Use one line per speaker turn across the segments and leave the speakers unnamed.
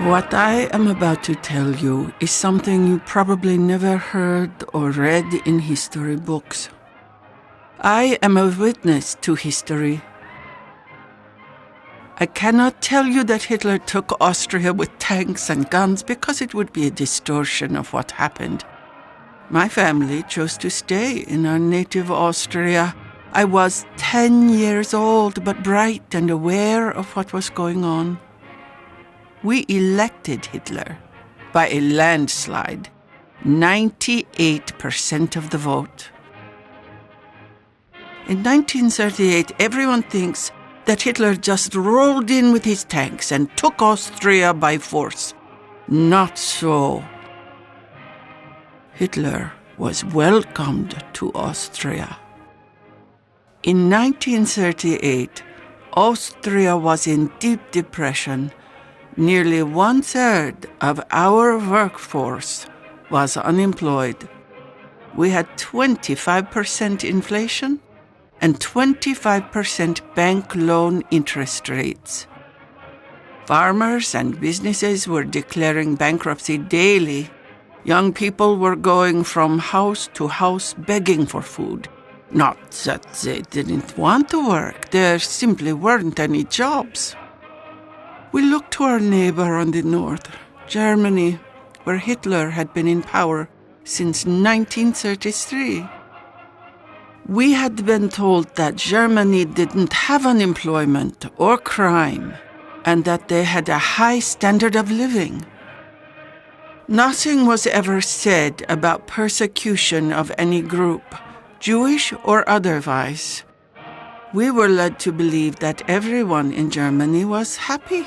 What I am about to tell you is something you probably never heard or read in history books. I am a witness to history. I cannot tell you that Hitler took Austria with tanks and guns because it would be a distortion of what happened. My family chose to stay in our native Austria. I was 10 years old, but bright and aware of what was going on. We elected Hitler by a landslide, 98% of the vote. In 1938, everyone thinks that Hitler just rolled in with his tanks and took Austria by force. Not so. Hitler was welcomed to Austria. In 1938, Austria was in deep depression. Nearly 1/3 of our workforce was unemployed. We had 25% inflation and 25% bank loan interest rates. Farmers and businesses were declaring bankruptcy daily. Young people were going from house to house begging for food. Not that they didn't want to work, there simply weren't any jobs. We looked to our neighbor on the north, Germany, where Hitler had been in power since 1933. We had been told that Germany didn't have unemployment or crime, and that they had a high standard of living. Nothing was ever said about persecution of any group, Jewish or otherwise. We were led to believe that everyone in Germany was happy.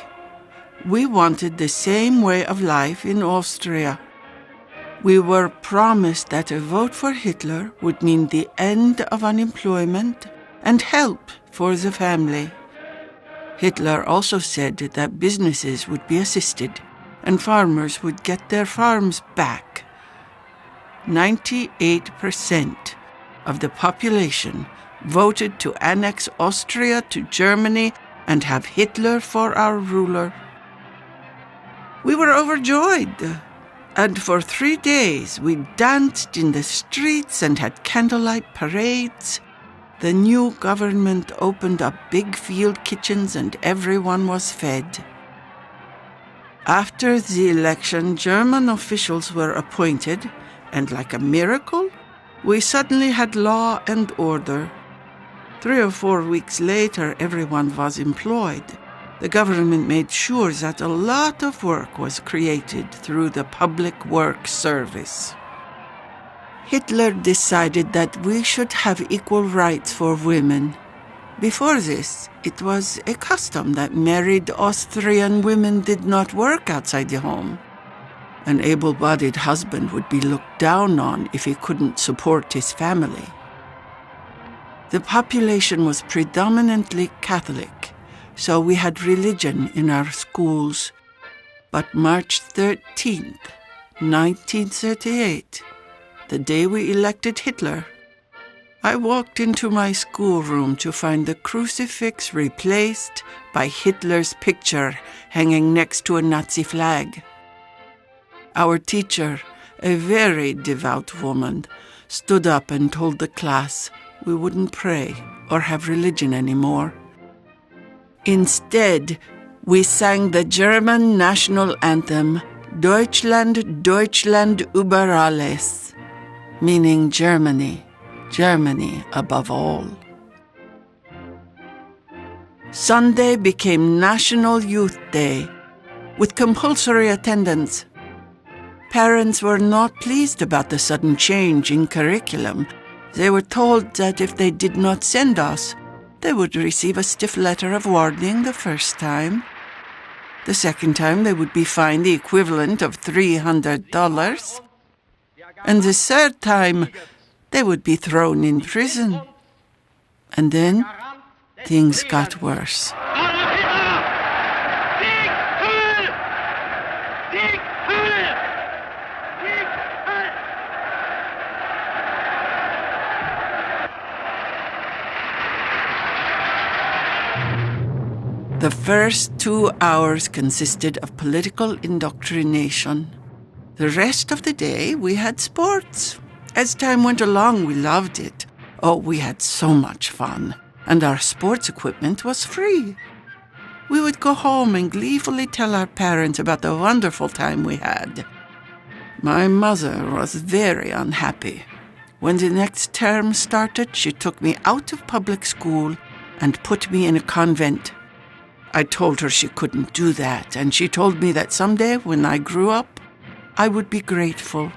We wanted the same way of life in Austria. We were promised that a vote for Hitler would mean the end of unemployment and help for the family. Hitler also said that businesses would be assisted and farmers would get their farms back. 98% of the population voted to annex Austria to Germany and have Hitler for our ruler. We were overjoyed, and for 3 days we danced in the streets and had candlelight parades. The new government opened up big field kitchens and everyone was fed. After the election, German officials were appointed, and like a miracle, we suddenly had law and order. 3 or 4 weeks later, everyone was employed. The government made sure that a lot of work was created through the Public Works Service. Hitler decided that we should have equal rights for women. Before this, it was a custom that married Austrian women did not work outside the home. An able-bodied husband would be looked down on if he couldn't support his family. The population was predominantly Catholic, so we had religion in our schools. But March 13th, 1938, the day we elected Hitler, I walked into my schoolroom to find the crucifix replaced by Hitler's picture hanging next to a Nazi flag. Our teacher, a very devout woman, stood up and told the class we wouldn't pray or have religion anymore. Instead, we sang the German national anthem, Deutschland, Deutschland über alles, meaning Germany, Germany above all. Sunday became National Youth Day, with compulsory attendance. Parents were not pleased about the sudden change in curriculum. They were told that if they did not send us, they would receive a stiff letter of warning the first time. The second time, they would be fined the equivalent of $300. And the third time, they would be thrown in prison. And then, things got worse. The first 2 hours consisted of political indoctrination. The rest of the day, we had sports. As time went along, we loved it. Oh, we had so much fun, and our sports equipment was free. We would go home and gleefully tell our parents about the wonderful time we had. My mother was very unhappy. When the next term started, she took me out of public school and put me in a convent. I told her she couldn't do that, and she told me that someday when I grew up, I would be grateful.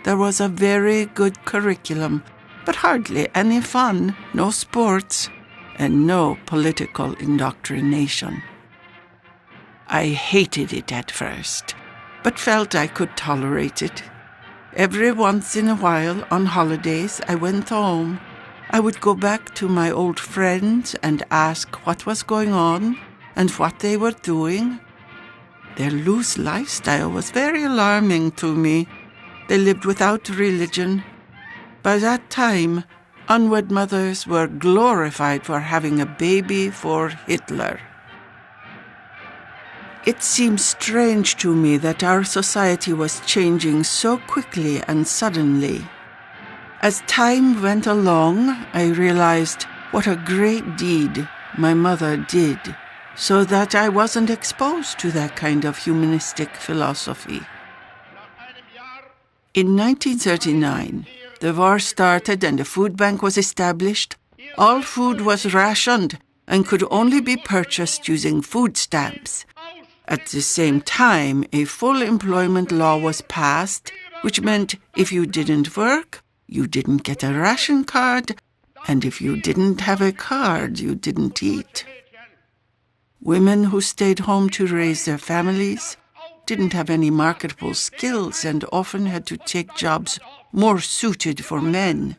There was a very good curriculum, but hardly any fun, no sports, and no political indoctrination. I hated it at first, but felt I could tolerate it. Every once in a while, on holidays, I went home. I would go back to my old friends and ask what was going on and what they were doing. Their loose lifestyle was very alarming to me. They lived without religion. By that time, unwed mothers were glorified for having a baby for Hitler. It seemed strange to me that our society was changing so quickly and suddenly. As time went along, I realized what a great deed my mother did, so that I wasn't exposed to that kind of humanistic philosophy. In 1939, the war started and a food bank was established. All food was rationed and could only be purchased using food stamps. At the same time, a full employment law was passed, which meant if you didn't work, you didn't get a ration card, and if you didn't have a card, you didn't eat. Women who stayed home to raise their families didn't have any marketable skills and often had to take jobs more suited for men.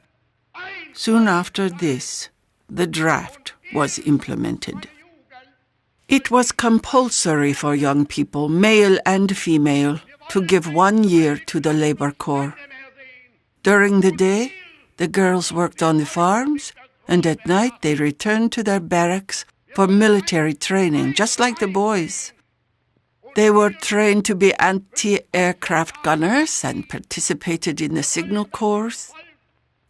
Soon after this, the draft was implemented. It was compulsory for young people, male and female, to give 1 year to the labor corps. During the day, the girls worked on the farms, and at night they returned to their barracks for military training, just like the boys. They were trained to be anti-aircraft gunners and participated in the signal corps.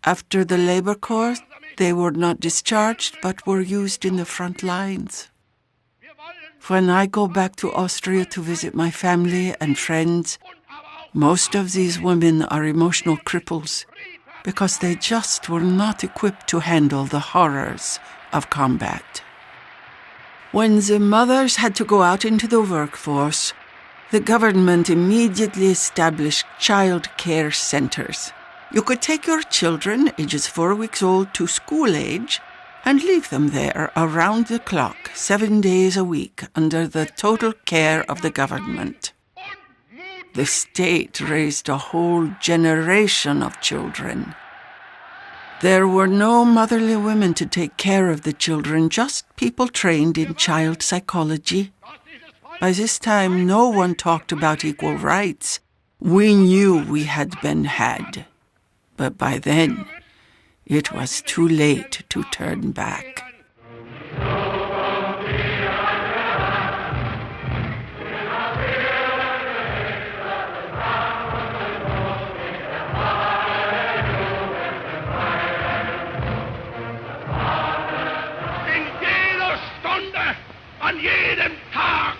After the labor corps, they were not discharged but were used in the front lines. When I go back to Austria to visit my family and friends, most of these women are emotional cripples because they just were not equipped to handle the horrors of combat. When the mothers had to go out into the workforce, the government immediately established child care centers. You could take your children, ages 4 weeks old, to school age and leave them there around the clock, 7 days a week, under the total care of the government. The state raised a whole generation of children. There were no motherly women to take care of the children, just people trained in child psychology. By this time, no one talked about equal rights. We knew we had been had. But by then, it was too late to turn back.
An jedem Tag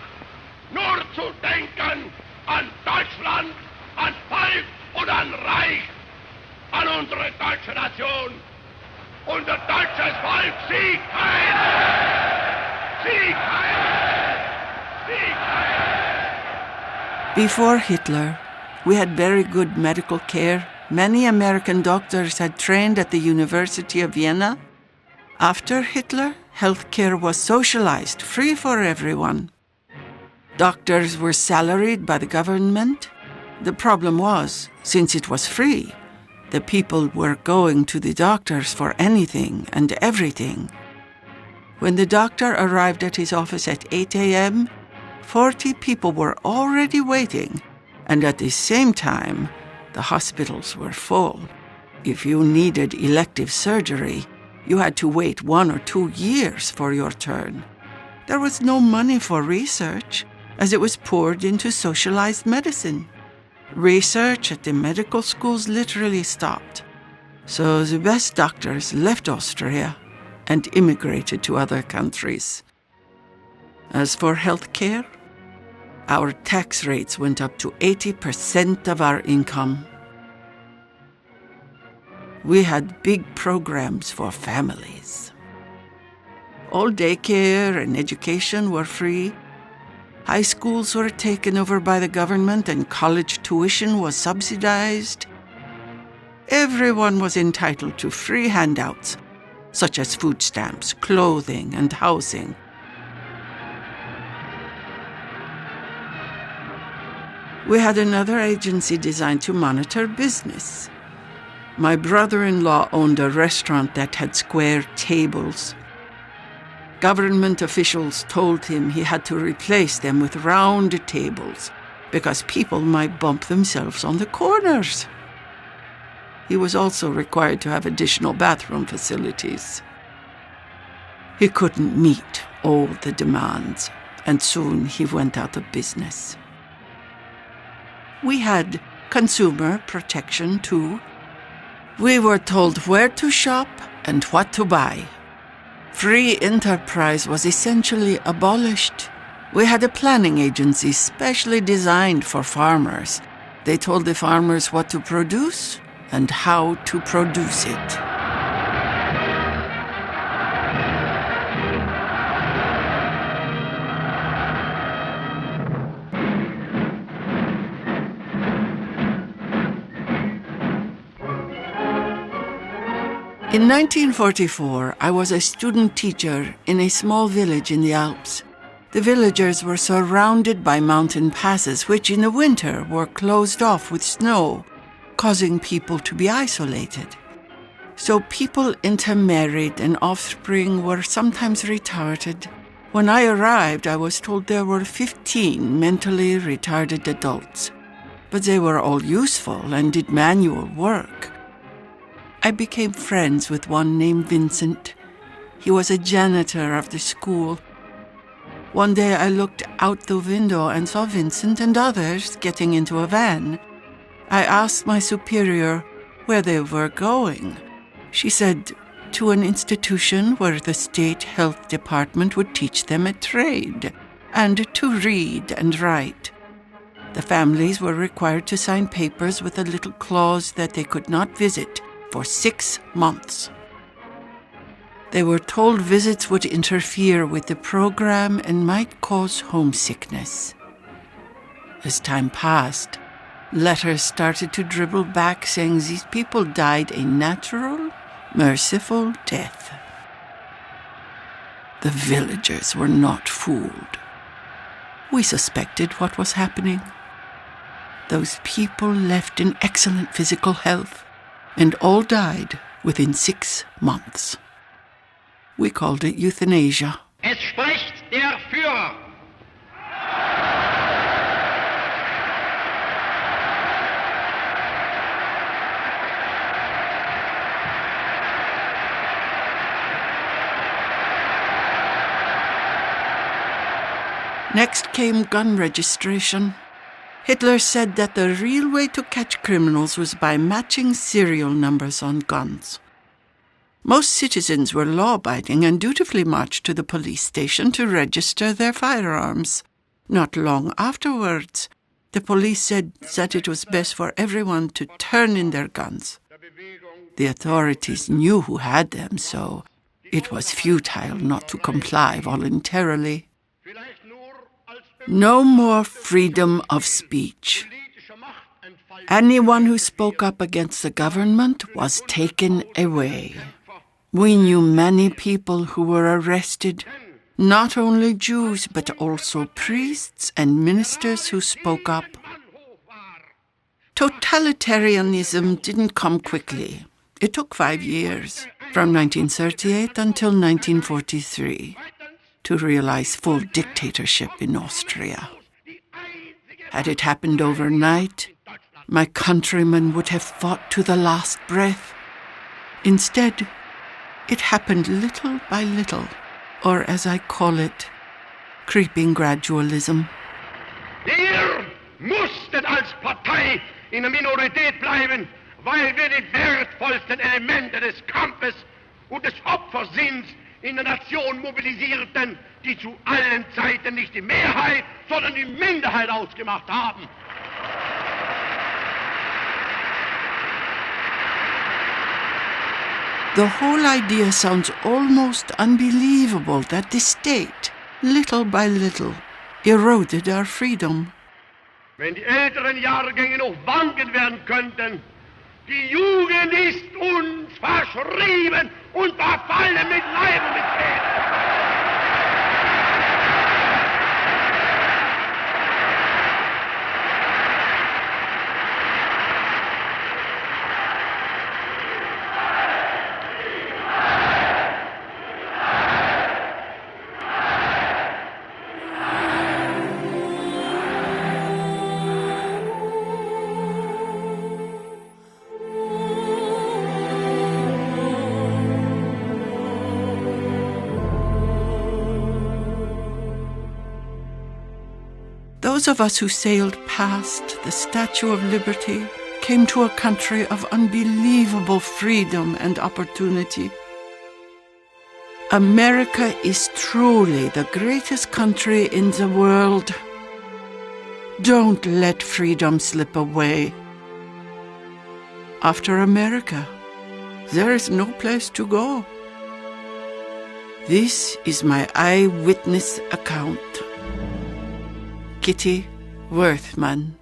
nur zu denken an Deutschland, an Volk und an Reich, an unsere deutsche Nation. Unser deutsches Volk siegt heil! Sieg heil! Sieg heil!
Before Hitler, we had very good medical care. Many American doctors had trained at the University of Vienna. After Hitler, healthcare was socialized, free for everyone. Doctors were salaried by the government. The problem was, since it was free, the people were going to the doctors for anything and everything. When the doctor arrived at his office at 8 a.m., 40 people were already waiting, and at the same time, the hospitals were full. If you needed elective surgery, you had to wait 1 or 2 years for your turn. There was no money for research, as it was poured into socialized medicine. Research at the medical schools literally stopped. So the best doctors left Austria and immigrated to other countries. As for health care, our tax rates went up to 80% of our income. We had big programs for families. All daycare and education were free. High schools were taken over by the government and college tuition was subsidized. Everyone was entitled to free handouts, such as food stamps, clothing, and housing. We had another agency designed to monitor business. My brother-in-law owned a restaurant that had square tables. Government officials told him he had to replace them with round tables because people might bump themselves on the corners. He was also required to have additional bathroom facilities. He couldn't meet all the demands, and soon he went out of business. We had consumer protection too. We were told where to shop and what to buy. Free enterprise was essentially abolished. We had a planning agency specially designed for farmers. They told the farmers what to produce and how to produce it. In 1944, I was a student teacher in a small village in the Alps. The villagers were surrounded by mountain passes, which in the winter were closed off with snow, causing people to be isolated. So people intermarried and offspring were sometimes retarded. When I arrived, I was told there were 15 mentally retarded adults, but they were all useful and did manual work. I became friends with one named Vincent. He was a janitor of the school. One day I looked out the window and saw Vincent and others getting into a van. I asked my superior where they were going. She said, to an institution where the state health department would teach them a trade and to read and write. The families were required to sign papers with a little clause that they could not visit for 6 months. They were told visits would interfere with the program and might cause homesickness. As time passed, letters started to dribble back saying these people died a natural, merciful death. The villagers were not fooled. We suspected what was happening. Those people left in excellent physical health, and all died within 6 months. We called it euthanasia.
Es spricht der Führer.
Next came gun registration. Hitler said that the real way to catch criminals was by matching serial numbers on guns. Most citizens were law-abiding and dutifully marched to the police station to register their firearms. Not long afterwards, the police said that it was best for everyone to turn in their guns. The authorities knew who had them, so it was futile not to comply voluntarily. No more freedom of speech. Anyone who spoke up against the government was taken away. We knew many people who were arrested, not only Jews, but also priests and ministers who spoke up. Totalitarianism didn't come quickly. It took 5 years, from 1938 until 1943. To realize full dictatorship in Austria. Had it happened overnight, my countrymen would have fought to the last breath. Instead, it happened little by little, or as I call it, creeping gradualism.
Ihr musstet als Partei in der Minorität bleiben, weil wir die wertvollsten Elemente des Kampfes und des Opfersinns in der Nation mobilisierten, die zu allen Zeiten nicht die Mehrheit, sondern die Minderheit ausgemacht haben.
The whole idea sounds almost unbelievable that the state, little by little, eroded our freedom.
Wenn die älteren Jahrgänge noch wanken werden könnten, die Jugend ist uns verschrieben und verfallen mit Leib und mit Seele.
Those of us who sailed past the Statue of Liberty came to a country of unbelievable freedom and opportunity. America is truly the greatest country in the world. Don't let freedom slip away. After America, there is no place to go. This is my eyewitness account. Kitty Werthmann.